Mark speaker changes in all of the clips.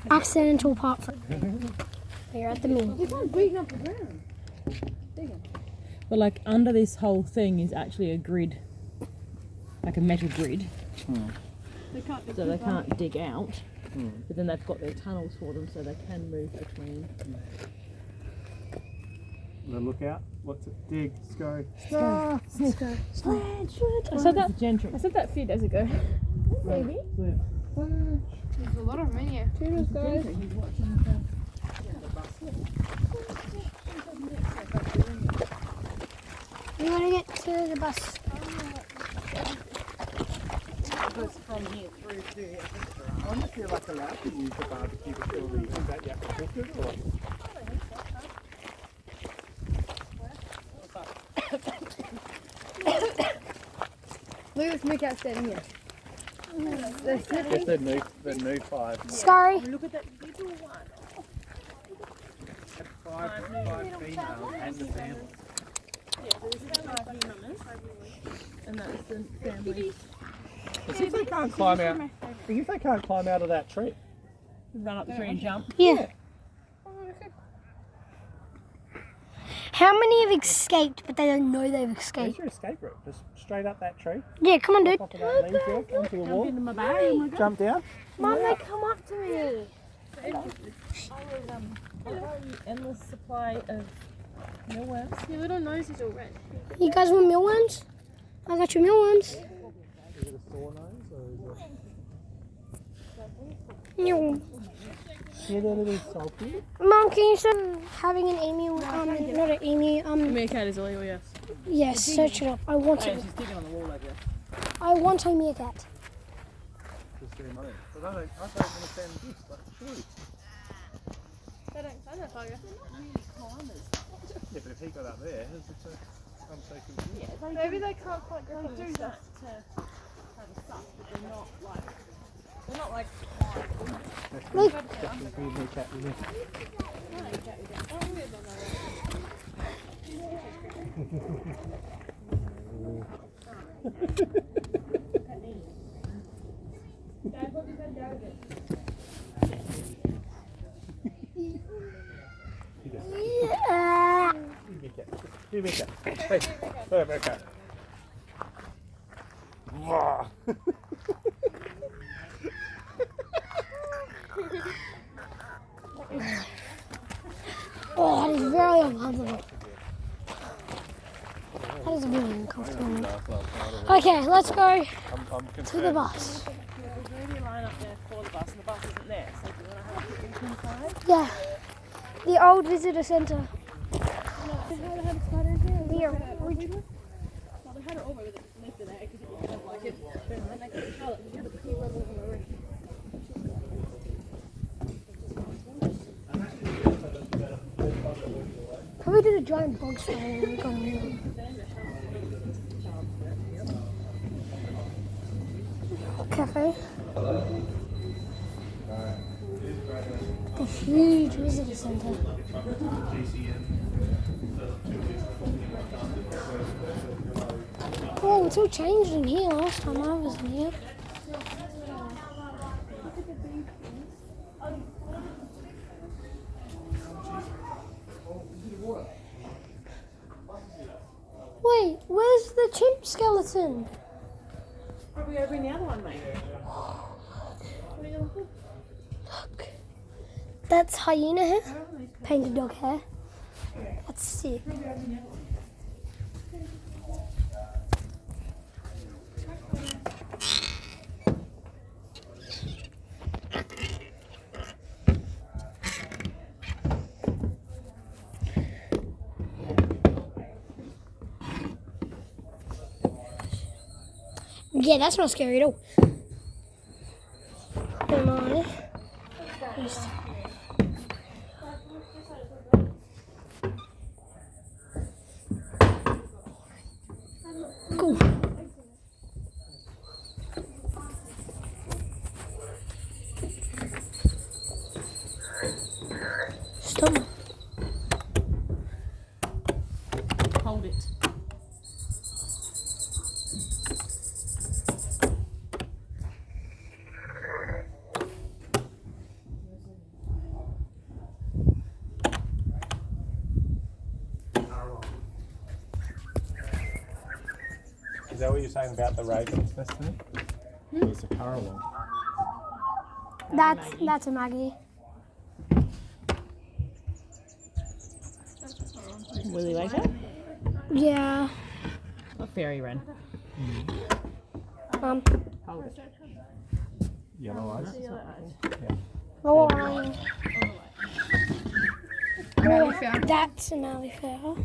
Speaker 1: Accidental part for here at the mill.
Speaker 2: But like under this whole thing is actually a grid, like a metal grid. So they can't dig out. But then they've got their tunnels for them, so they can move between.
Speaker 3: The lookout. What's it? Dig. Scurry.
Speaker 1: Sledge.
Speaker 2: I said that a few days ago.
Speaker 1: Maybe.
Speaker 4: There's a lot of them in here.
Speaker 1: Toodles, guys. We want to get to the bus.
Speaker 2: From here through to
Speaker 3: I wonder if you're like allowed to use the barbecue facility. Is that you have to book it or?
Speaker 4: Look at this makeout standing here.
Speaker 3: It's the new 5.
Speaker 1: Scurry.
Speaker 2: look at that little one.
Speaker 3: Five females and the family.
Speaker 2: Yeah, so this is 5 mamas, and that's the family.
Speaker 3: As if they can't climb out. As if they can't climb out of that tree.
Speaker 2: Run up the tree and jump.
Speaker 1: Yeah. How many have escaped, but they don't know they've
Speaker 3: Where's
Speaker 1: escaped?
Speaker 3: your escape route? Just straight up that tree.
Speaker 1: Yeah, come on, dude.
Speaker 3: Top of that leaf there, onto the wall.
Speaker 2: Into my bag.
Speaker 3: Jump down.
Speaker 1: Mum, they come up to me.
Speaker 2: Endless supply of mealworms.
Speaker 4: Your little nose is all red.
Speaker 1: You guys want mealworms? I got your mealworms.
Speaker 3: Is it a sore nose or is
Speaker 1: Meow.
Speaker 3: it? Yeah, they're a little salty.
Speaker 1: Mom, can you start having an emu? Not an emu.
Speaker 2: Meerkat is illegal, yes.
Speaker 1: Yes, search it up. I want
Speaker 2: Yeah,
Speaker 1: it.
Speaker 2: she's digging on the wall over there.
Speaker 1: I want a meerkat.
Speaker 3: Just their money. But I don't understand this. Like, surely.
Speaker 4: They don't say that, are you?
Speaker 3: Yeah, but if he got up there, I'm so confused.
Speaker 4: Maybe they can't quite go
Speaker 2: They
Speaker 4: through
Speaker 2: do
Speaker 4: that.
Speaker 2: that to have a suck, but they're not like
Speaker 1: Look.
Speaker 3: That's a weird new cat, isn't it?
Speaker 1: Yeah.
Speaker 3: Here we go. Hey, where we go.
Speaker 1: Oh, that is very uncomfortable. That is really uncomfortable. Okay, let's go to the bus.
Speaker 2: maybe a line up there for the bus, and the bus isn't there. So do you want to have a picnic inside?
Speaker 1: Yeah, the old visitor centre. The original.
Speaker 2: Well, they had it over, but they left it there because it was like it. Then they got the pallet, but the other people were on the roof.
Speaker 1: Probably did a giant bog spider and we got him in. Cafe. The huge visitor centre. Oh, it's all changed in here last time I was in here. Wait, where's the chimp skeleton?
Speaker 2: Probably over in the other one, mate.
Speaker 1: Look. That's hyena hair. Painted dog hair. That's sick. Yeah, that's not scary at all. Am I? Just... Cool. Stop.
Speaker 2: Hold it.
Speaker 3: what you're saying about the ravens, Destiny? It's a currawong.
Speaker 1: That's a Maggie.
Speaker 2: Willy Waker?
Speaker 1: Yeah.
Speaker 2: A fairy wren.
Speaker 1: Hold
Speaker 2: it.
Speaker 3: Yellow eyes.
Speaker 1: Oh,
Speaker 4: Malleefowl.
Speaker 1: that's a Malleefowl.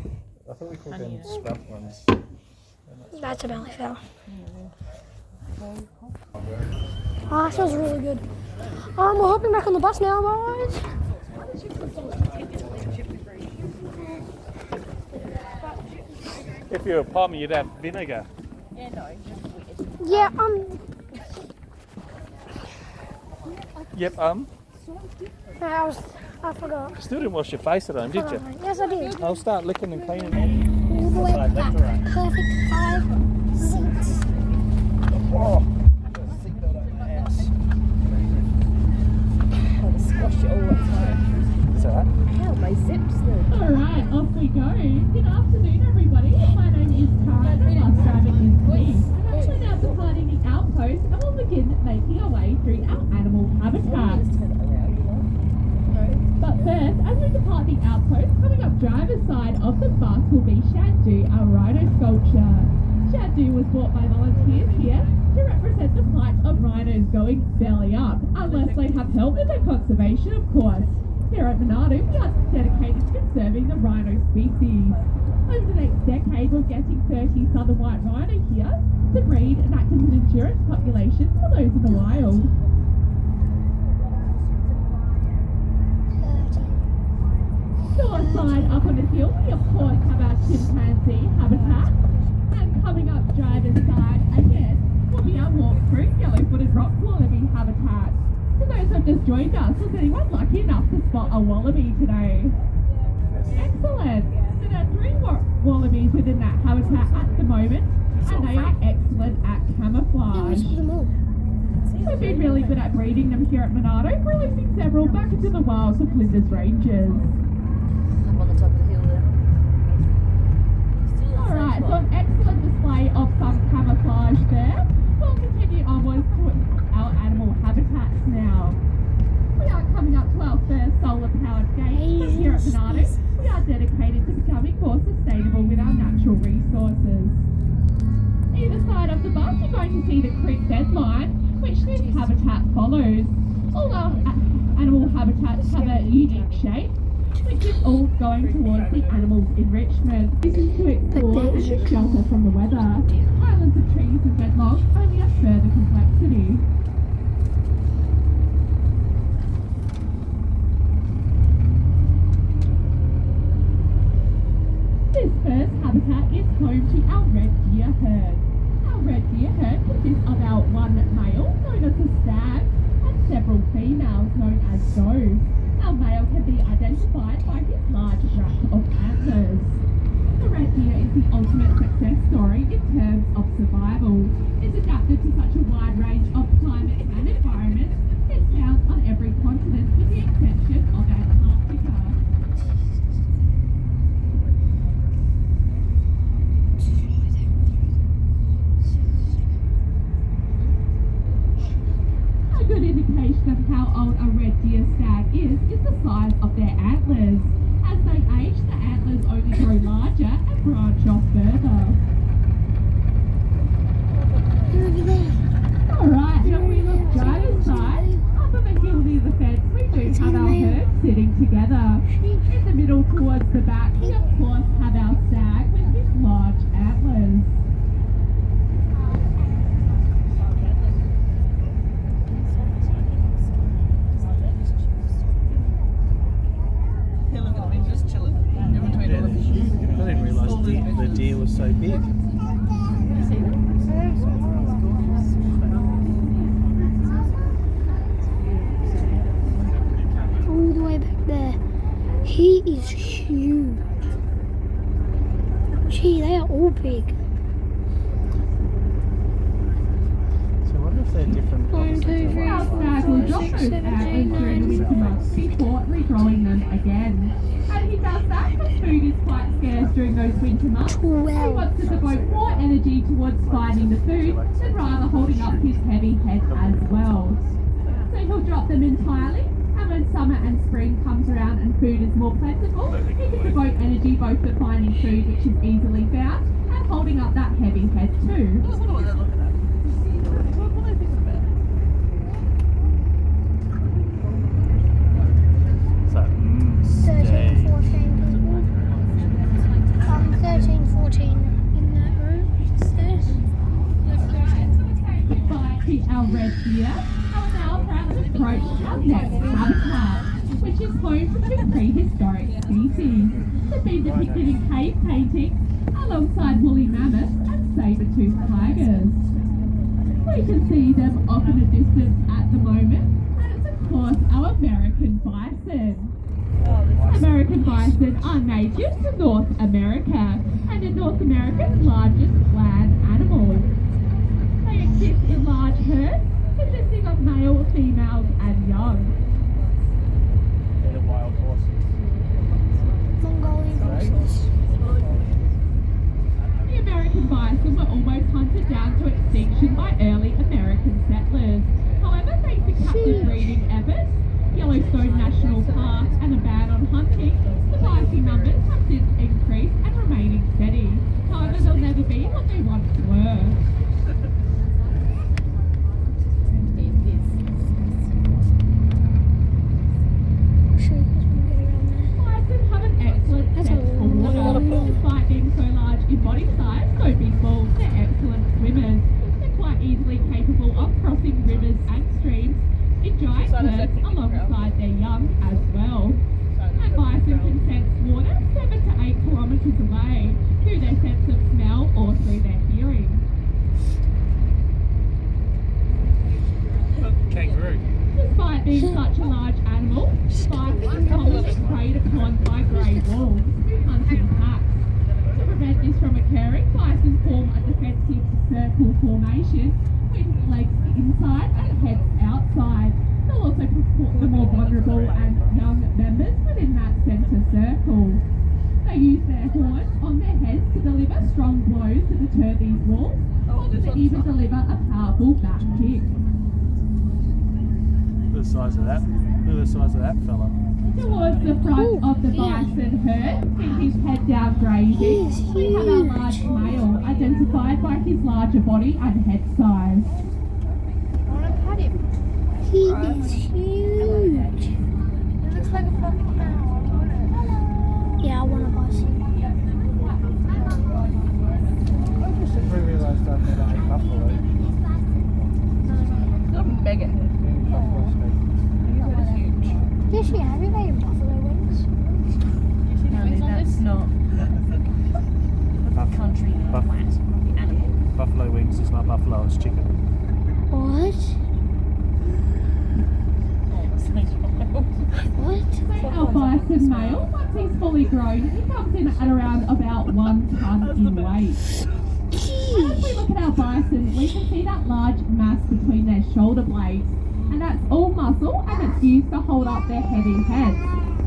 Speaker 3: I thought we called them scrub ones.
Speaker 1: That's a Malleefowl. Oh, that smells really good. We're hopping back on the bus now, guys.
Speaker 3: If you're a pommy, you'd have vinegar.
Speaker 1: Yeah,
Speaker 3: Yep,
Speaker 1: I forgot.
Speaker 3: Still didn't wash your face at home, did you?
Speaker 1: Yes, I did.
Speaker 3: I'll start licking and cleaning.
Speaker 1: All the way
Speaker 3: Side
Speaker 1: back.
Speaker 3: left or right?
Speaker 1: Perfect 5 seats.
Speaker 3: Oh.
Speaker 2: Squash it all the time.
Speaker 3: Is that right?
Speaker 2: Hell, my zips though.
Speaker 5: Alright, off we go. Good afternoon, everybody. My name is Tara, and bus driver is Lee. We're now departing the outpost, and we'll begin making our way through our animal habitat. But first, as we depart the outpost, coming up driver's side of the bus will be Shaddu, our rhino sculpture. Shaddu was bought by volunteers here to represent the plight of rhinos going belly up, unless they have help with their conservation, of course. Here at Monarto, we are dedicated to conserving the rhino species. Over the next decade, we're getting 30 southern white rhino here to breed and act as an endurance population for those in the wild. Shore side up on the hill, we of course have our chimpanzee habitat. And coming up driver's side again will be our walk-through yellow-footed rock wallaby habitat. To those who have just joined us, was anyone lucky enough to spot a wallaby today? Excellent! So there are 3 wallabies within that habitat at the moment, and they are excellent at camouflage. We've been really good at breeding them here at Monarto, releasing several back into the wilds of Flinders Ranges.
Speaker 2: I'm on the top of the hill there.
Speaker 5: Alright, so an excellent display of some camouflage there. We'll continue onwards to our animal habitats now. We are coming up to our first solar-powered gate, but here at Monarto, we are dedicated to becoming more sustainable with our natural resources. Either side of the bus, you're going to see the creek bed line, which this habitat follows. All our animal habitats have a unique shape, which is all going towards the animals' enrichment. This is to explore and shelter from the weather. Islands of trees and bedlogs only add further complexity. This first habitat is home to our red deer herd. Our red deer herd consists of our one male, known as a stag, and several females, known as does. Our male can be identified by his large rack of antlers. The red deer is the ultimate success story in terms of survival. It's adapted to such a wide range of climates and environments. It's found on every continent with the exception of Antarctica. A good indication of how old a red deer stag is the size of their antlers. As they age, the antlers only grow larger and branch off further. Alright, now we look driver's side. Up on the hill near the fence, we do have our herd sitting together. In the middle towards the back, we of course have our stag with his large antlers.
Speaker 3: I didn't realise the deer was so big.
Speaker 1: All the way back there. He is huge. Gee, they are all big.
Speaker 3: So I wonder if they're different.
Speaker 1: 1, 2, 3,
Speaker 5: Our
Speaker 1: 4,
Speaker 5: stag will
Speaker 1: 5,
Speaker 5: drop
Speaker 1: 6,
Speaker 5: those
Speaker 1: 7, 8,
Speaker 5: antlers
Speaker 1: 9,
Speaker 5: during the winter months before regrowing them again. And he does that because food is quite scarce during those winter months. He wants to devote more energy towards finding the food than rather holding up his heavy head as well. So he'll drop them entirely, and when summer and spring comes around and food is more plentiful, he can devote energy both to finding food which is easily found and holding up that heavy head too.
Speaker 3: So,
Speaker 1: 13, 14 people. 13, 14 in that room.
Speaker 5: By our red deer, our now proudly approach our next habitat, which is home to two prehistoric species that have been depicted in cave paintings alongside woolly mammoths and saber-toothed tigers. We can see them off in the distance at the moment, and it's of course our American bison. American bison are native to North America and are North America's largest land animal. They exist in large herds consisting of male, females and young.
Speaker 3: they're the wild horses.
Speaker 1: Mongolian horses.
Speaker 5: The American bison were almost hunted down to extinction by early American settlers. However, thanks to captive breeding efforts, Yellowstone National Park and a ban on hunting, the bison numbers have since increased and remaining steady. However, they'll never be what they once were. Bison have an excellent
Speaker 1: That's
Speaker 5: sense
Speaker 1: a
Speaker 5: for water.
Speaker 1: lot of fun.
Speaker 5: Despite being so large in body size, so big balls, they're excellent swimmers. They're quite easily capable of crossing rivers and streams in giant herds alongside their young as well. And bison can sense water 7 to 8 kilometres away through their sense of smell or through their hearing.
Speaker 3: Kangaroo.
Speaker 5: Despite being such a large animal, bison is commonly preyed upon by grey wolves who hunt in packs. To prevent this from occurring, bison form a defensive circle formation with legs inside and heads outside. They'll also support the more vulnerable and young members within that centre circle. They use their horns on their heads to deliver strong blows to deter these wolves, or to even deliver a powerful back kick.
Speaker 3: Look at the size of that. Look at the size of that fella.
Speaker 5: Towards the front of the bison herd, with his head down grazing, we have our large male, identified by his larger body and head size.
Speaker 1: He is huge.
Speaker 4: It looks like a fluffy cow.
Speaker 1: Yeah, I want to buy some.
Speaker 3: I just didn't realise that they don't eat buffalo.
Speaker 4: Mega head.
Speaker 3: Buffalo steak.
Speaker 4: That is huge.
Speaker 1: Did she have it in buffalo wings?
Speaker 2: That's not country animal.
Speaker 3: Buffalo wings is not buffalo, it's chicken.
Speaker 1: What? What?
Speaker 5: Our bison male, once he's fully grown, he comes in at around about 1 tonne in weight. And as we look at our bison, we can see that large mass between their shoulder blades, and that's all muscle and it's used to hold up their heavy heads.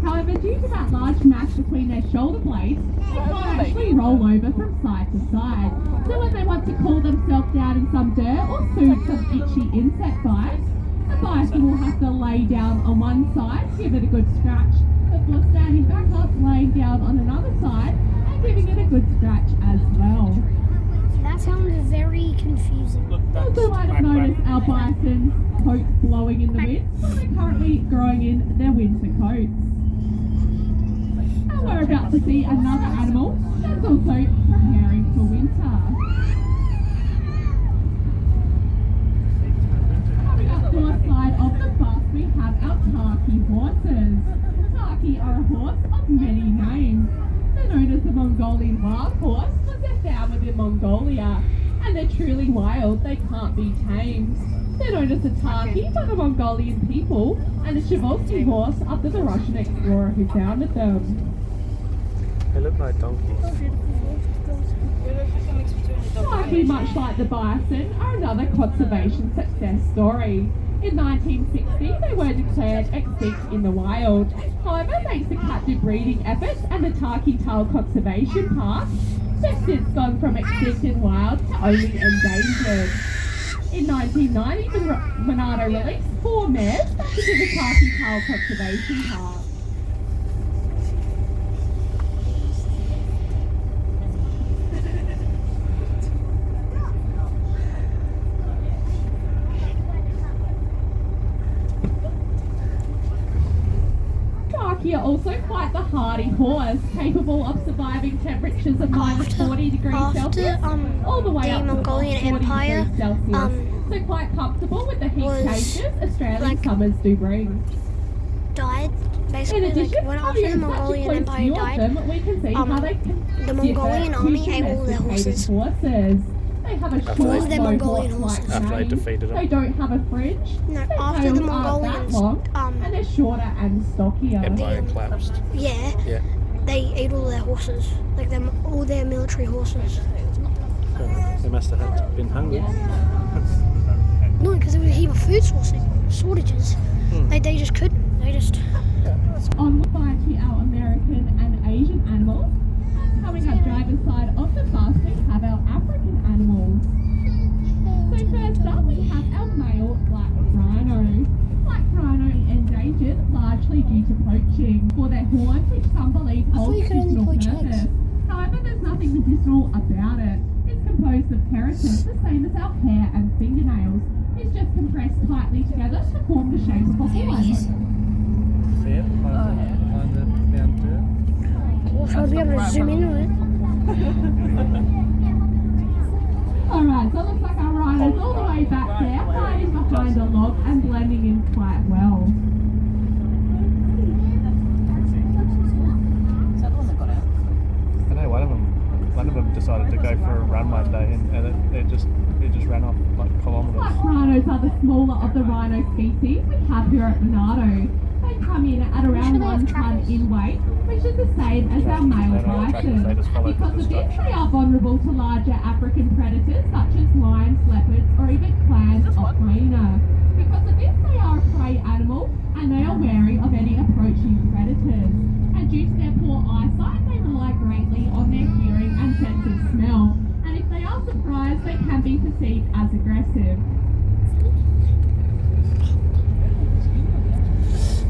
Speaker 5: However, due to that large mass between their shoulder blades, they can't actually roll over from side to side. So when they want to cool themselves down in some dirt or soothe some itchy insect bites, the bison will have to lay down on one side, give it a good scratch, before standing back up, laying down on another side, and giving it a good scratch as well.
Speaker 1: That sounds very confusing.
Speaker 3: Look,
Speaker 5: You also might have noticed our bison's coats blowing in the wind, so they're currently growing in their winter coats. And we're about to see another animal that's also preparing for winter. Coming up to our side of the bus, we have our Taki horses. Taki are a horse of many names. They're known as the Mongolian wild horse because they're found within Mongolia, and they're truly wild, they can't be tamed. They're known as the Taki by the Mongolian people, and the Shivalsky horse after the Russian explorer who founded them.
Speaker 3: they look like donkeys.
Speaker 5: Taki, much like the bison, are another conservation success story. In 1960, they were declared extinct in the wild. However, However, thanks to captive breeding efforts and the Tarky Tail Conservation Park, they've since gone from extinct and wild to only endangered. In 1990, Monarto released 4 mares back into the Tarky Tail Conservation Park. Are also quite the hardy horse, capable of surviving temperatures of minus 40 degrees Celsius all the way up to
Speaker 1: Mongolian
Speaker 5: 40
Speaker 1: Empire,
Speaker 5: degrees Celsius. So quite comfortable with the heat changes Australian summers do bring.
Speaker 1: Died basically.
Speaker 5: In addition,
Speaker 1: When after the Mongolian Empire died,
Speaker 5: we can see how they can
Speaker 1: the Mongolian army ate all their horses.
Speaker 5: They have a
Speaker 3: After
Speaker 5: short,
Speaker 3: they-
Speaker 1: the Mongolian horses.
Speaker 3: After they
Speaker 5: mane.
Speaker 3: defeated them.
Speaker 5: They don't have a fridge.
Speaker 1: No,
Speaker 5: Their
Speaker 1: after
Speaker 5: tails
Speaker 1: the
Speaker 5: aren't that
Speaker 1: Mongolians,
Speaker 5: long, and they're shorter and stockier.
Speaker 3: Empire collapsed.
Speaker 1: yeah,
Speaker 3: Yeah.
Speaker 1: they ate all their horses, like them, all their military horses.
Speaker 3: They must have been hungry.
Speaker 1: No, because there was a heap of food shortages. They just couldn't. They just.
Speaker 5: Onward by to our American and Asian animals, and coming up driver's side of the bus we have our African animals. So first up we have our male black rhino. Black rhino endangered largely due to poaching for their horns, which some believe
Speaker 1: I thought
Speaker 5: hold
Speaker 1: you could only
Speaker 5: medicinal
Speaker 1: poach
Speaker 5: purpose.
Speaker 1: eggs.
Speaker 5: However, there's nothing medicinal about it. It's composed of keratin, the same as our hair and fingernails. It's just compressed tightly together to form the shape of a
Speaker 1: There
Speaker 5: horn.
Speaker 1: he is.
Speaker 3: See it? Behind the mountain.
Speaker 1: We'll try to be able to zoom in on it.
Speaker 5: Alright, so it looks like our rhino's all the way back there, hiding behind a log and blending in quite well.
Speaker 3: I know one of them decided to go for a run one day and it just ran off like kilometres.
Speaker 5: Black rhinos are the smaller of the rhino species we have here at Monarto. They come in at around 1 tonne in weight, which is the same as our male bison. Because of this, they are vulnerable to larger African predators such as lions, leopards, or even clans of hyena. Because of this, they are a prey animal and they are wary of any approaching predators. And due to their poor eyesight, they rely greatly on their hearing and sense of smell. And if they are surprised, they can be perceived as aggressive.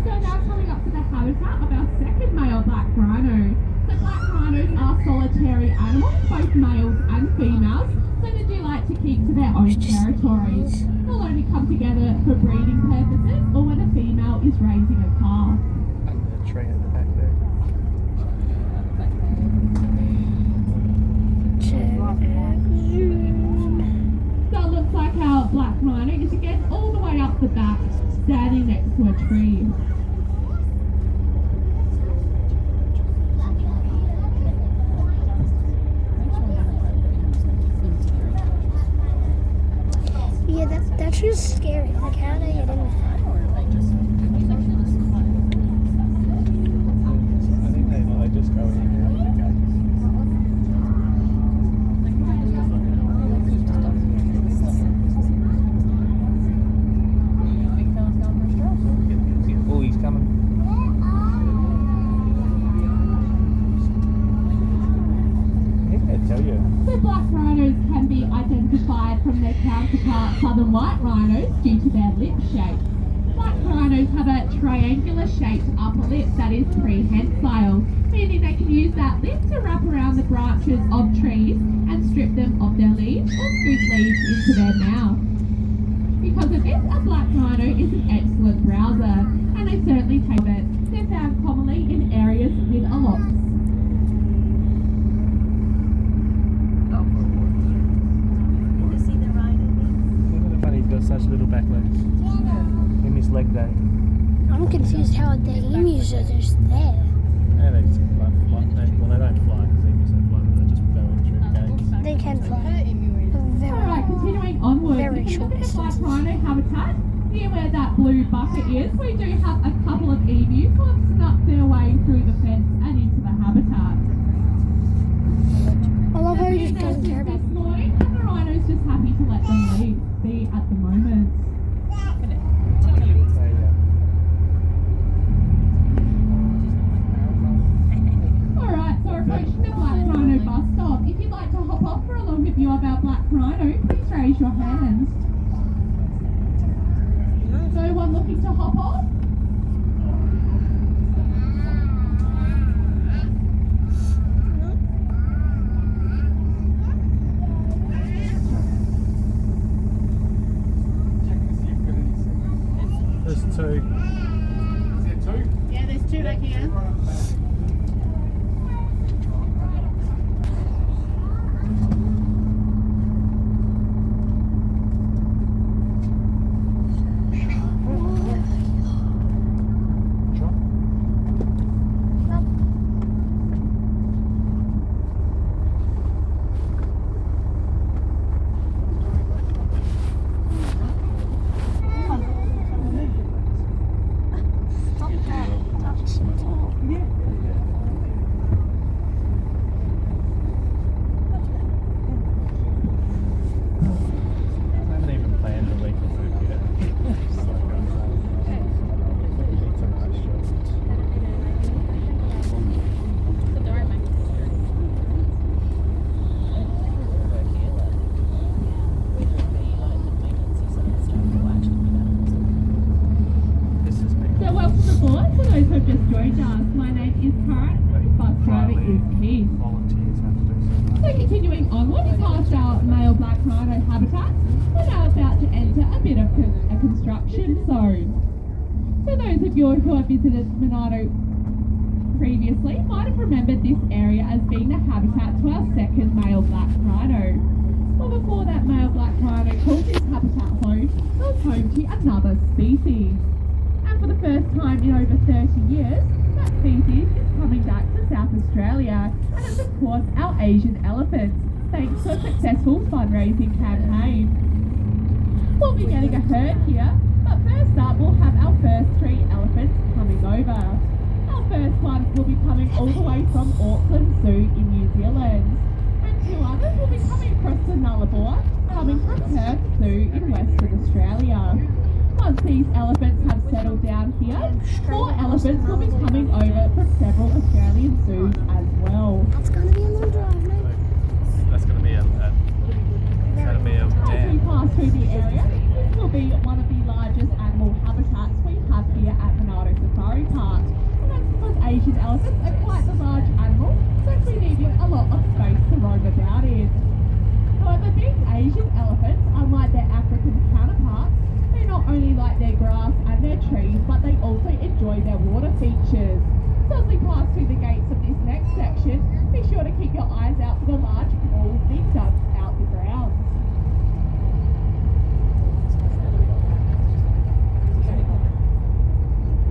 Speaker 5: So now coming up to the habitat of our second male black rhino. So black rhinos are solitary animals, both males and females, so they do like to keep to their own territories. They'll only come together for breeding purposes or when a female is raising a calf.
Speaker 3: Under the tree at the back there.
Speaker 5: So it looks like our black rhino is again all the way up the back, standing next to a tree.
Speaker 1: Yeah, that's just scary. Like, how they get in there?
Speaker 3: I think they just go in and out of the gate. Oh, he's coming. I tell you.
Speaker 5: The black rhinos can be identified from their counterpart southern white rhinos due to their lip shape. Black rhinos have a triangular shaped upper lip that is prehensile, meaning they can use that lip to wrap around the branches of trees and strip them of their leaves or scoop leaves into their mouth. Because of this, a black rhino is an excellent browser, and they certainly take it. They're found commonly in areas with a lot.
Speaker 3: Isn't it funny he's got such little back legs? In his leg day.
Speaker 1: I'm confused how the emus are just there.
Speaker 3: Yeah, they just fly. Well, they don't fly because emus don't fly, but they just go in through the gates.
Speaker 1: They can fly.
Speaker 5: Alright, continuing onwards,
Speaker 1: very
Speaker 5: if you
Speaker 1: short
Speaker 5: look at the black
Speaker 1: distance.
Speaker 5: rhino habitat, near where that blue bucket is, we do have a couple of emus who have snuck their way through the fence and into the habitat.
Speaker 1: I love how he just
Speaker 5: They've been
Speaker 1: doesn't
Speaker 5: there
Speaker 1: care
Speaker 5: since
Speaker 1: about
Speaker 5: this morning, and the rhino's just happy to let them be at the moment.
Speaker 3: They, I haven't even planned the week of food yet. It's like, it's a nice job. This has been
Speaker 5: So welcome aboard for those who have just joined us. My name is Karen and bus driver is Keith.
Speaker 3: volunteers have to do something.
Speaker 5: So continuing onward past our male black rhino habitat, we're now about to enter a bit of a construction zone. So those of you who have visited Monarto previously might have remembered this area as being the habitat to our second male black rhino. Well, before that male black rhino called this habitat home, it was home to another species. And for the first time in over 30 years, that species is coming back to South Australia, and it's of course our Asian elephants, thanks to a successful fundraising campaign. We'll be getting a herd here, but first up we'll have our first 3 elephants coming over. Our first one will be coming all the way from Auckland Zoo in New Zealand, and 2 others will be coming across the Nullarbor, coming from Perth Zoo in Western Australia. Once these elephants have settled down here, 4 elephants will be coming over from several Australian zoos as well.
Speaker 1: That's gonna be a long drive, mate.
Speaker 3: That's going to be a
Speaker 5: As we pass through the area, this will be one of the largest animal habitats we have here at Monarto Safari Park. And that's because Asian elephants are quite a large animal, so we need a lot of space to roam about in. However, these Asian elephants, unlike their African counterparts, they not only like their grass and their trees, but they also enjoy their water features. So as we pass through the gates of this next section, be sure to keep your eyes out for the large pools being dumped out the grounds.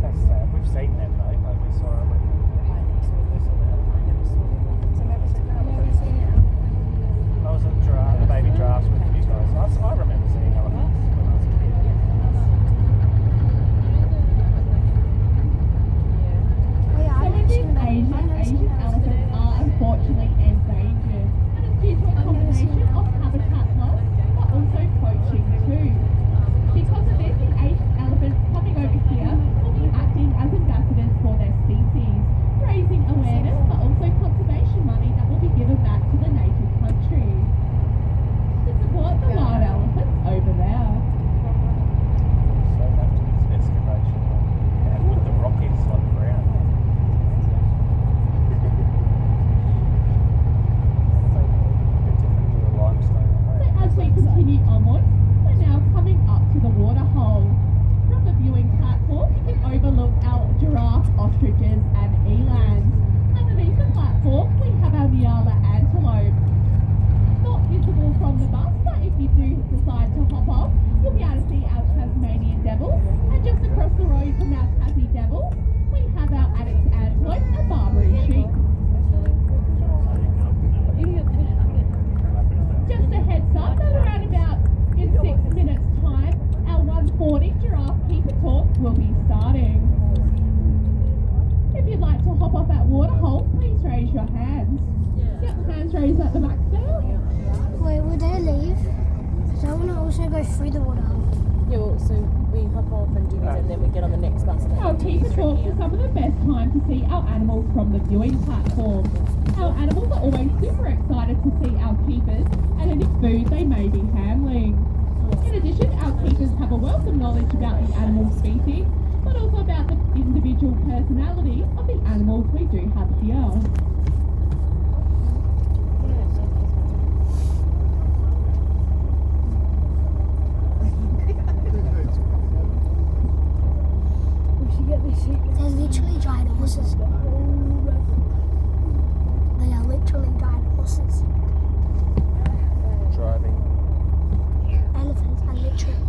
Speaker 3: That's sad. We've seen them though. Like we saw them. I was at the baby giraffes with you guys. I remember seeing elephants when I was a kid.
Speaker 1: Oh yeah, I've never seen that.
Speaker 5: Asian elephants are unfortunately endangered, and it's due to a combination of habitat loss, but also poaching too. Because of this, the Asian elephants coming over here will be acting as ambassadors for their species, raising awareness, but also conservation money that will be given back to the native country. To support the wild elephants over there.
Speaker 3: So after this excavation, and with the Rockies on the ground.
Speaker 5: So as we continue onwards, we're now coming up to the water hole. From the viewing platform, you can overlook our giraffe, ostriches and elands. Underneath the platform, we have our Nyala antelope. Not visible from the bus, but if you do decide to hop off, you'll be able to see our Tasmanian devils. And just across the road from our Tassie devils, we have our Addis antelope and Barbary sheep. Just a heads up that around about in 6 minutes time, our 140 giraffe keep a talk will be starting. If you'd like to hop off at Waterhole, please raise your hands. Yep, hands raised at the back there.
Speaker 1: Wait, would they leave? Because I want to also go through the water hole.
Speaker 2: Yeah, well, so we hop off and do this, and then we get on the next bus.
Speaker 5: Our keep a talk is some of the best time to see our animals from the viewing platform. Our animals are always super excited to see our keepers and any food they may be handling. In addition, our keepers have a wealth of knowledge about the animal species, but also about the individual personality of the animals we do have here.
Speaker 1: We should get this seat. They're literally giant horses. They are literally giant horses.
Speaker 3: Driving.
Speaker 1: Elephants are literally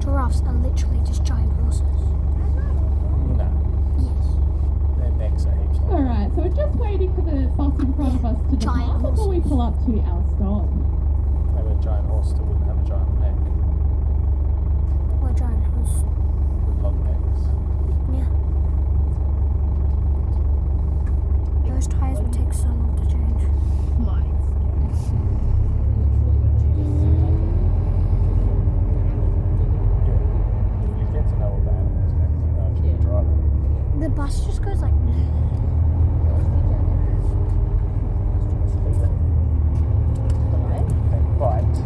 Speaker 1: giraffes are literally just giant horses.
Speaker 3: No,
Speaker 1: Yes.
Speaker 3: their necks are heaps long.
Speaker 5: Alright, so we're just waiting for the bus in front of us to
Speaker 1: Giant
Speaker 5: depart before we pull up to our stop.
Speaker 3: Maybe a giant horse still wouldn't have a giant neck
Speaker 1: Or a giant horse.
Speaker 3: with long necks.
Speaker 1: Yeah. Those tires would take so long to change.
Speaker 3: You get to know about animals and everything though if you're driving.
Speaker 1: The bus just goes like.
Speaker 3: They bite. To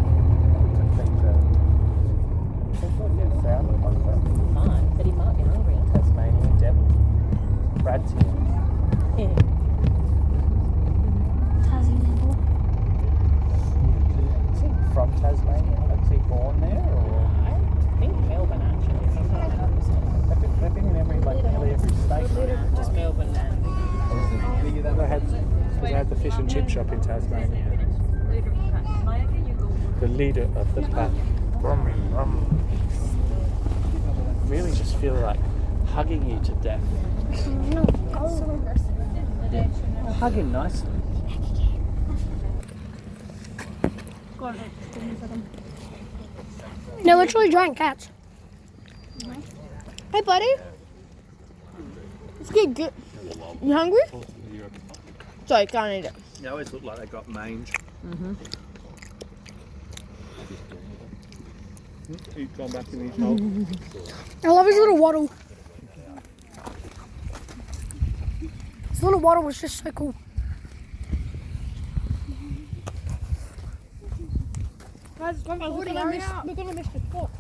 Speaker 3: think that. I think they'll get found at one point.
Speaker 2: Fine, but he might be hungry.
Speaker 3: Tasmanian devil. Brad's here.
Speaker 2: Yeah.
Speaker 1: Tasmanian devil.
Speaker 3: Is he from Tasmania? Is he born there or?
Speaker 2: I think Melbourne actually.
Speaker 3: They've been in nearly every state.
Speaker 2: Just Melbourne and
Speaker 3: They had the fish and chip shop in Tasmania. The leader of the pack. Really just feel like hugging you to death.
Speaker 1: No.
Speaker 3: Hug him nicely.
Speaker 1: They're literally giant cats. Hey, buddy. It's good. You hungry? Sorry, can't eat it.
Speaker 3: They always look like they got mange. He's gone back in his hole.
Speaker 1: I love his little waddle. His little waddle was just so cool. Guys, we're gonna miss the spot.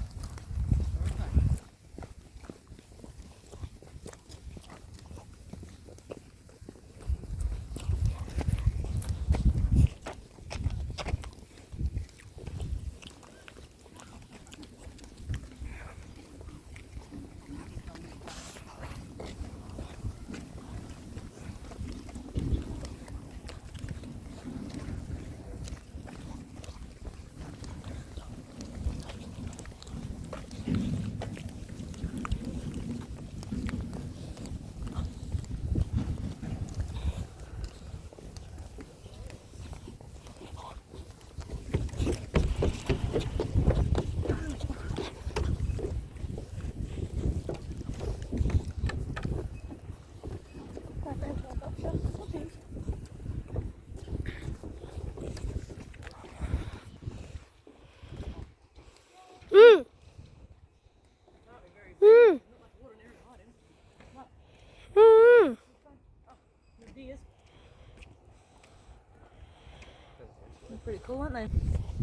Speaker 2: pretty cool, aren't they?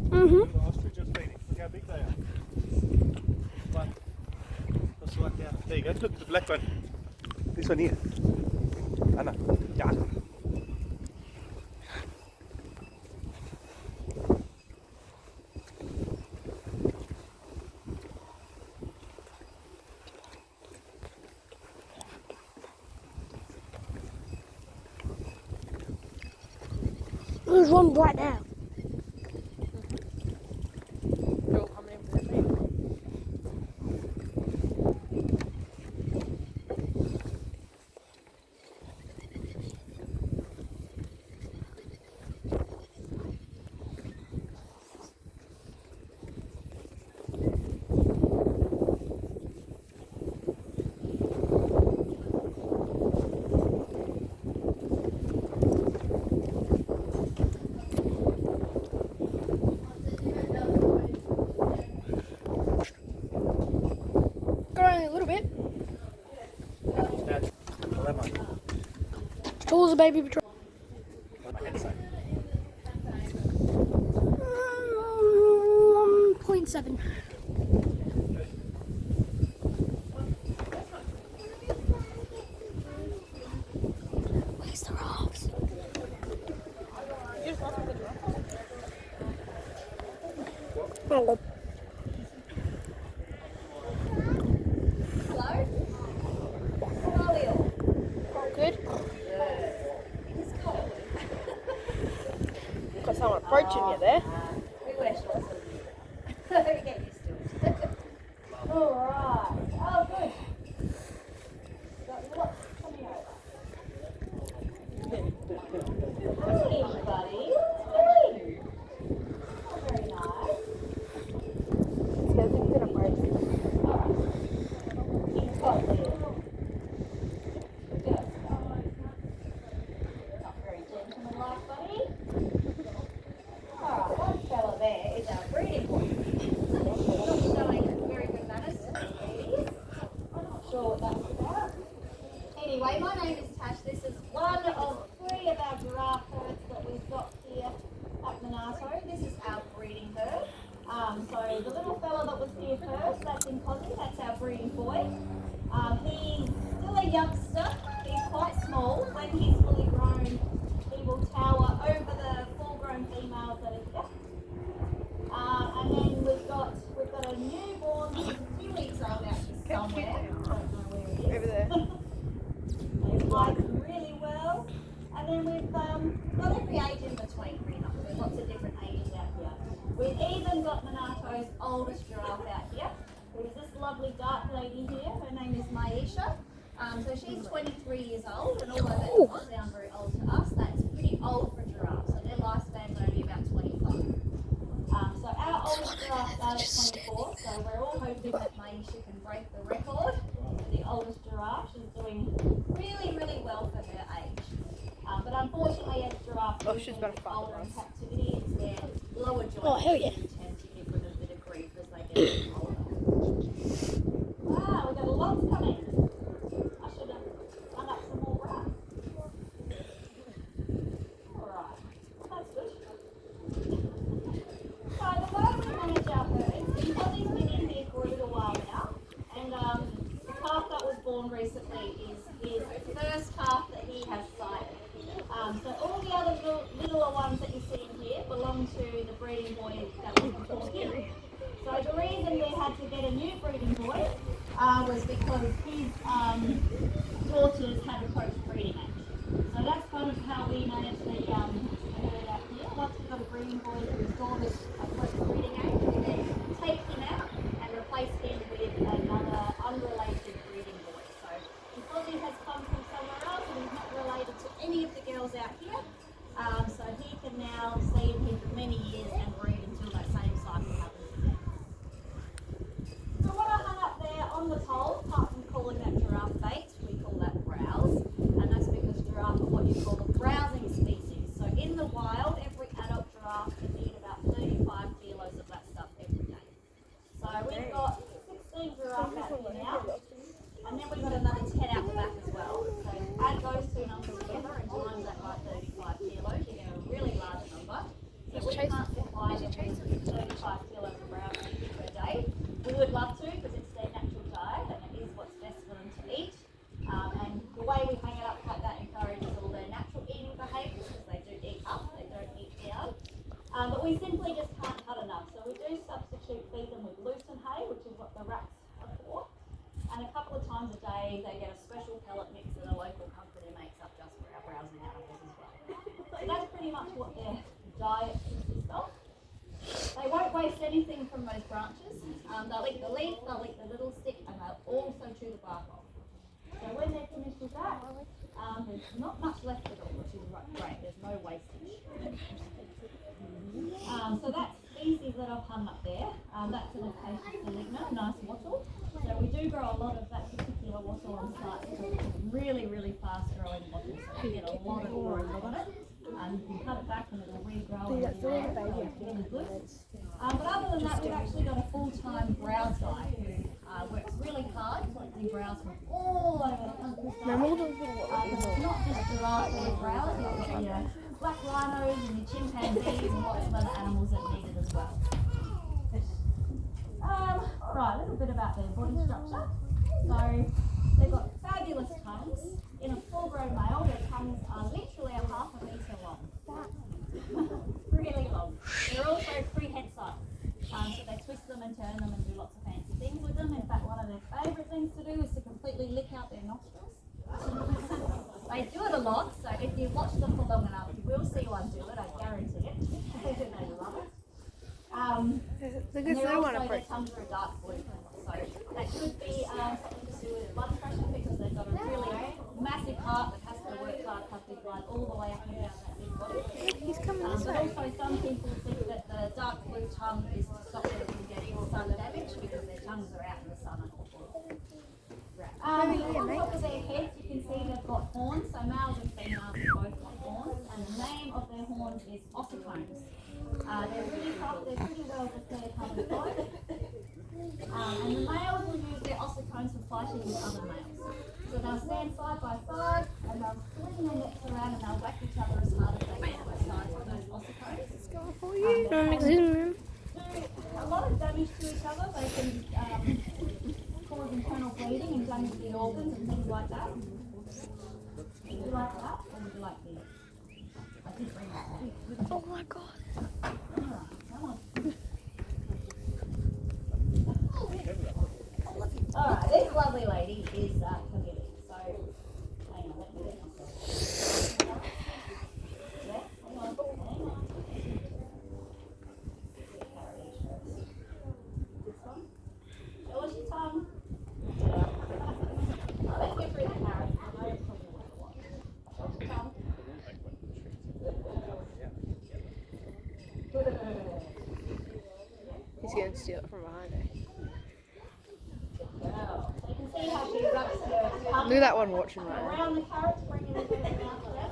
Speaker 1: Mm-hmm.
Speaker 3: Ostrich just feeding. Look how big they are. One. Let's work out. There you go. Look, the black one. This one here. Anna. Yeah.
Speaker 1: There's one right now.
Speaker 2: They're all coming in for their meal.
Speaker 1: Only a little bit.
Speaker 3: That's 11.
Speaker 1: As tall as a baby patrol. 0.7. Where's the rocks? Hello.
Speaker 2: stretching you there.
Speaker 6: We wear shorts. Get used to it. Alright. Oh, good. Got lots coming over. Hey, buddy. Hey. Oh, very nice. Alright. You've got this. Good. Not very gentlemanlike, buddy. Alright, one fella there is our breeding boy. Not showing very good manners to the ladies. I'm not sure what that's about. Anyway, my name is Tash. This is one of 3 of our giraffe herds that we've got here at Monarto. This is our breeding herd. So the little fella that was here first, that's in Cosy, that's our breeding boy. He's still a youngster. He's quite small. When he's fully grown, he will tower over the full-grown females that are here. And then we've got a newborn who's a few weeks old out here somewhere. I don't know where he is.
Speaker 2: Over there.
Speaker 6: He hides really well. And then we've got every age in between pretty much. There's lots of different ages out here. We've even got Monarto's oldest giraffe out here. There's this lovely dark lady here. Her name is Maisha. So she's 23 years old, and although that doesn't sound very old to us, that's pretty old for giraffes. So their lifespan's only about 25. So our oldest giraffe started at 24, so we're all hoping that Maisha can break the record for the oldest giraffe. She's doing really, really well for her age. But unfortunately, as giraffes get older in captivity, it's their lower joints who tend to give them a bit of grief as they get older. Wow, we've got a lot coming. I should have done up some more grass. Alright, that's good. So the way we manage our herds, because he's been in here for a little while now, and the calf that was born recently is his first calf that he has sighted. So all the other littler ones that you see in here belong to the breeding boy that was before him. So the reason we had to get a new breeding boy was because his daughters had approached breeding age. So that's kind of how we manage the herd out here. Once we've got a breeding boy whose daughters approach breeding age, we then take him out and replace him with another unrelated breeding boy. So because he has come from somewhere else and he's not related to any of the girls out here, so he can now stay in here for many years and breed until that same cycle happens again. So what I hung up there on the pole, apart from calling that giraffe bait, we call that browse, and that's because giraffe are what you call a browsing species. So in the wild, every adult giraffe can eat about 35 kilos of that stuff every day. So we've got 16 giraffes out here now, and then we've got another 10 out the back as well. So add those two numbers together and times that by 35 kilos, you get a really large number. So we can't supply them with 35 kilos of browse per day. We would love to because it's their natural diet and it is what's best for them to eat. And the way we hang it up like that encourages all their natural eating behaviours because they do eat up, they don't eat down. But we simply just can't cut enough. So we do substitute feed them with gluten hay, which is what the rats are for. And a couple of times a day they get a special pellet mix that a local company makes up just for our browsing animals as well. So that's pretty much what their diet consists of. They won't waste anything from those branches. They'll eat the leaf, they'll eat the little stick, and they'll also chew the bark off. So when they're finished with that, there's not much left at all, which is great. There's no wastage. So that's species that I've hung up there. That's an acacia saligna, nice wattle. So we do grow a lot of that particular wattle on site because it's a really, really fast growing wattle. So you get a lot of growth on it. You can cut it back and it'll regrow and regrow, so it's really good. But other than that, we've actually got a full-time browse guy who works really hard collecting browse from all over the countryside. It's not just giraffes and browse, you've got your black rhinos and your chimpanzees and lots of other animals that need it as well. Right, a little bit about their body structure. So they've got fabulous tongues. In a full-grown male, their tongues are literally a half a metre long. Really long. They're also prehensile. So they twist them and turn them and do lots of fancy things with them. In fact, one of their favourite things to do is to completely lick out their nostrils. They do it a lot, so if you watch them for long enough, you will see one do it, I guarantee it. they love it.
Speaker 1: Look
Speaker 6: And
Speaker 1: at
Speaker 6: they're
Speaker 1: the one
Speaker 6: also,
Speaker 1: I
Speaker 6: their
Speaker 1: put.
Speaker 6: tongues are a dark blue colour, so that could be something to do with blood pressure because they've got a really massive heart that has to work hard, pump their blood all the way up and down that big body.
Speaker 1: He's coming this
Speaker 6: But
Speaker 1: way.
Speaker 6: also some people think that the dark blue tongue is to stop them from getting sun damage because their tongues are out in the sun. On top of their heads you can see they've got horns, so males and females have both got horns, and the name of their horns is ossicones. They're pretty tough, they're pretty well declared covered both. And the males will use their ossicones for fighting with other males. So they'll stand side by side and they'll swing their necks around and they'll whack each other as hard as they can with sides of those ossicones.
Speaker 1: Let's go for you. I'm zooming.
Speaker 6: A lot of damage to each other. They can cause internal bleeding and damage the organs and things like that. Would you like that or would you like this? I did bring that.
Speaker 1: Oh my god.
Speaker 6: Alright, this lovely lady is committed. So, hang on, let me get myself. Yeah, hang on. This one. Show us your tongue. Let's get through the carrot. I know it's probably worth a lot. Show us your tongue.
Speaker 1: He's going to steal it from behind her.
Speaker 6: Wow. So you can see how she wraps her tongue
Speaker 1: Look at that one watching right now.
Speaker 6: around the carrots, bringing it to the mouth there.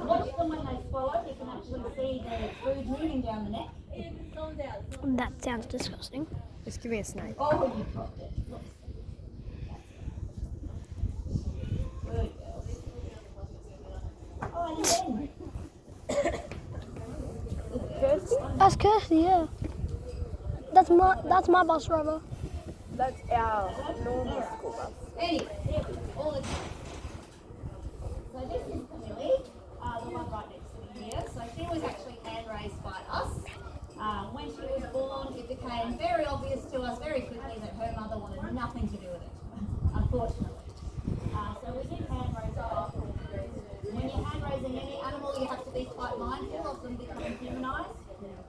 Speaker 6: Watch them when they swallow. You can actually see the food moving down the neck.
Speaker 1: That sounds disgusting. Just give me a snake.
Speaker 6: Oh, you dropped it. Look. Good girl. Oh, and then.
Speaker 1: That's Kirsty, yeah. That's my bus driver.
Speaker 4: That's our normal school bus.
Speaker 6: Anyway, there we go. All the time. So this is Camille, the one right next to me here. So she was actually hand raised by us. When she was born, it became very obvious to us very quickly that her mother wanted nothing to do with it, unfortunately. So we did hand raise her. When you're hand raising any animal, you have to be quite mindful of them becoming humanised.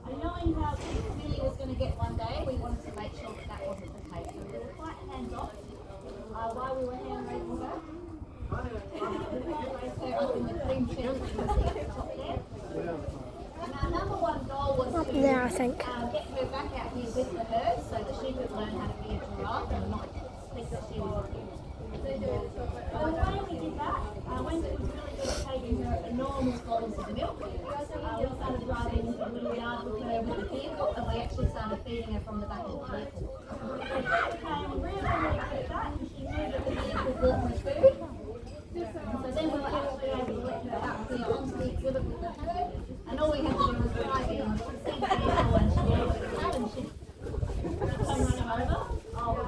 Speaker 6: And knowing how Camille was going to get one day, we wanted to make sure that that wasn't the case. So we were quite hands-off while we were hand raising her. We hand raised her up in the cream field that you can see at the top there. And our number one goal was to
Speaker 1: There, I think.
Speaker 6: get her back out here with the herd so that she could learn how to be a giraffe and not think that she was a kid. So the way we did that, when she was really good at taking her enormous bottles of milk, we started driving a little yard with her with the vehicle and we actually started feeding her from the back of the vehicle. She became really, really good at that and she knew that the vehicle brought her food. So then we were actually able to let her out here onto the exhibit with the herd and all we had to do was drive in, see the vehicle and she was able to have and she'd come running over.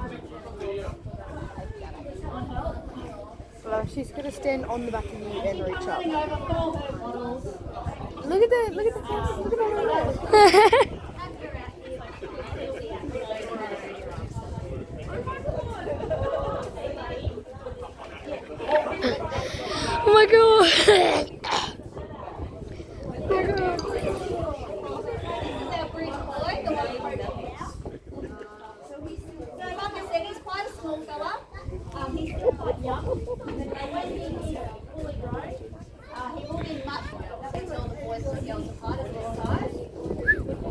Speaker 4: Well, she's gonna stand on the back of you and reach up.
Speaker 6: Running over for her bottles.
Speaker 4: Look at the look at the
Speaker 1: Oh my god. Oh my god.
Speaker 6: This is our breed boy, the one you now. So like I said, he's quite a small fella. He's still quite young. When he is fully grown, he will be much bigger. That's all the boys and girls apart at this size. If you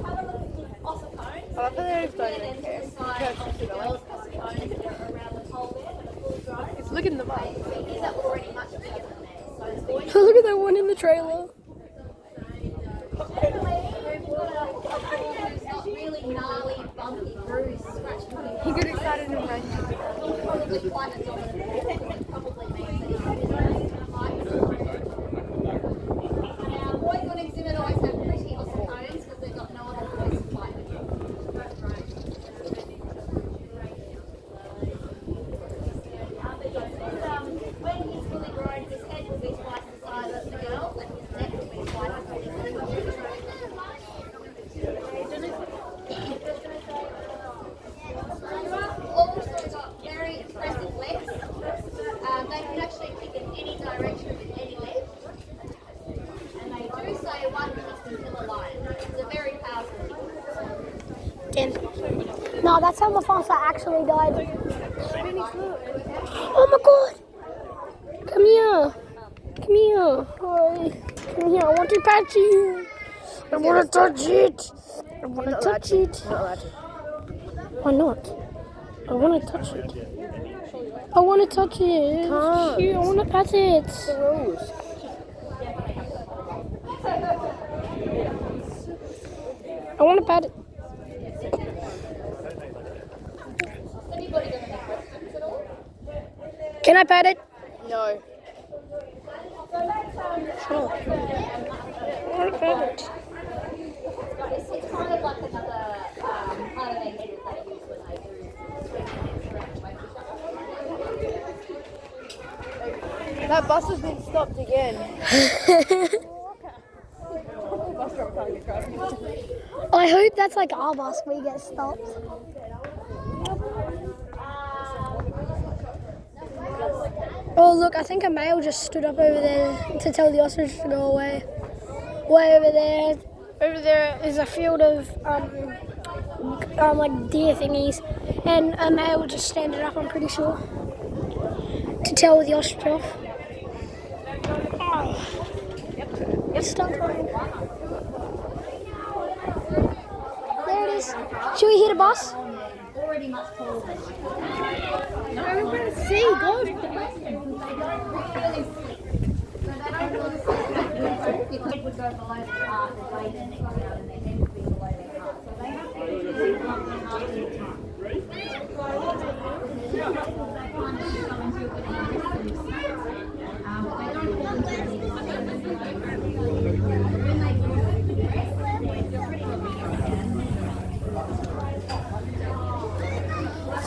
Speaker 6: have a look at his ossicones,
Speaker 4: I love that there's
Speaker 6: they're then to the side of the girls' ossicones that are around the pole there that are fully grown.
Speaker 4: Look in the box.
Speaker 6: He's already much bigger than theirs. So the boys
Speaker 1: Look at that one in the trailer.
Speaker 6: not really gnarly, bumpy, bruised, scratched.
Speaker 4: He got excited and ran.
Speaker 6: He's probably quite a dominant horse, which probably means that he's very Now, boys on exhibit always have pretty ossicones because they've got no other boys to fight with. When he's fully grown, his head will be twice the size of the girl, and his neck will be twice as big as the girl. Also got very impressive legs.
Speaker 1: fast I actually died. Oh my god! Come here! Come here! Hi. Come here, I want to pet you! I want to touch it! I want to touch it!
Speaker 2: You're not allowed to.
Speaker 1: Why not? I want to touch it. I want to touch it.
Speaker 2: Can't.
Speaker 1: Cute. I want to pet it.
Speaker 2: The rules.
Speaker 1: I want to pet it. Can I pet it?
Speaker 2: No.
Speaker 1: Sure. I want to pet it.
Speaker 6: It's kind of like another part of their head that they use when they do interact with each other.
Speaker 4: That bus has been stopped again.
Speaker 1: I hope that's like our bus we get stopped. Oh look, I think a male just stood up over there to tell the ostrich to go away. Way over there. Over there is a field of like deer thingies, and a male just standing up, I'm pretty sure, to tell the ostrich off. Oh. Stop running. There it is. Should we hit a bus?
Speaker 6: Already much taller than
Speaker 4: I'm going to see, God.
Speaker 6: Your head would go below their heart, the way their neck goes out, and their head would be below their heart. So they have to do this one and a half at a time. They don't fall into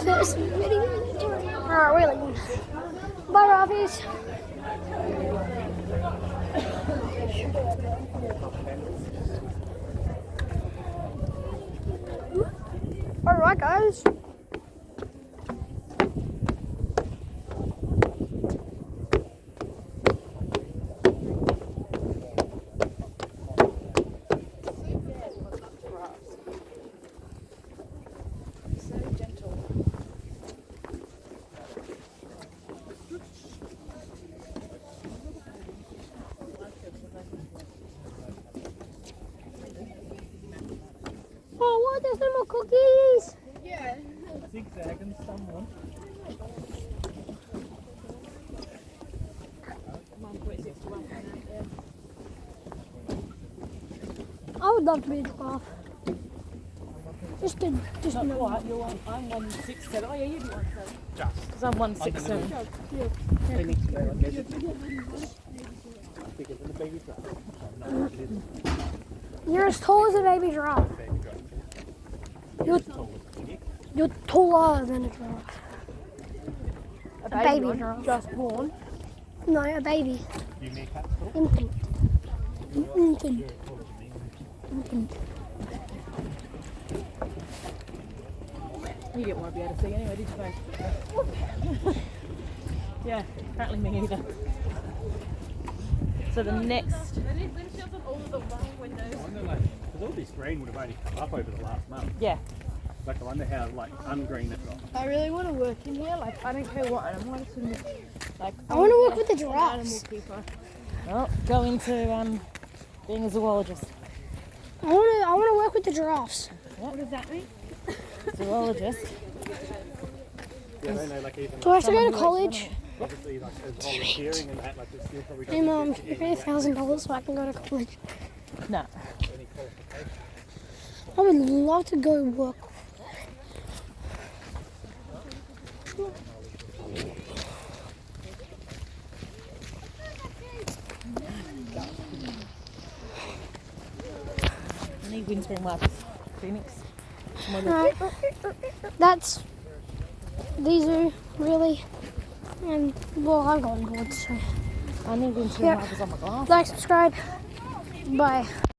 Speaker 1: First video. Oh, really? Bye, Raffies. Alright, guys. Oh, what? There's no more cookies.
Speaker 3: Zigzagging someone.
Speaker 1: I would love to be a giraffe. Just
Speaker 2: What? You're one. I'm 167. Oh yeah, you'd be 167. Because I'm 167.
Speaker 3: They need to go like this. Bigger than a baby giraffe. No, it isn't.
Speaker 1: You're as tall as a baby giraffe.
Speaker 3: Baby giraffe.
Speaker 1: You're taller than a giraffe. A baby giraffe.
Speaker 4: Just born.
Speaker 1: No, a baby.
Speaker 3: You need cats tall?
Speaker 1: Infant. Infant. Infant.
Speaker 2: You didn't want to be able to see anyway, did you, babe? Yeah, apparently me either. So the next.
Speaker 3: Because all this green would have only come up over the last month.
Speaker 2: Yeah.
Speaker 3: Like I wonder how like ungreen it got.
Speaker 4: I really want to work in here. Like, I don't care what animal I submit. Like,
Speaker 1: I want to work with the
Speaker 4: animal
Speaker 1: giraffes.
Speaker 4: keeper.
Speaker 2: Well, go into being a zoologist.
Speaker 1: I want to work with the giraffes.
Speaker 4: What does that mean?
Speaker 2: Zoologist.
Speaker 3: Yeah, I don't know, like even
Speaker 1: Do I have to go to college?
Speaker 3: obviously like as volunteering and that, like there's still probably
Speaker 1: Hey mum, can you pay $1,000 so I can go to college?
Speaker 2: No.
Speaker 3: any qualifications.
Speaker 1: I would love to go work.
Speaker 2: I need windscreen wipers. Phoenix.
Speaker 1: Right. That's these are really and well I've gotten bored so
Speaker 2: I need windscreen wipers on my glass.
Speaker 1: like subscribe. Bye.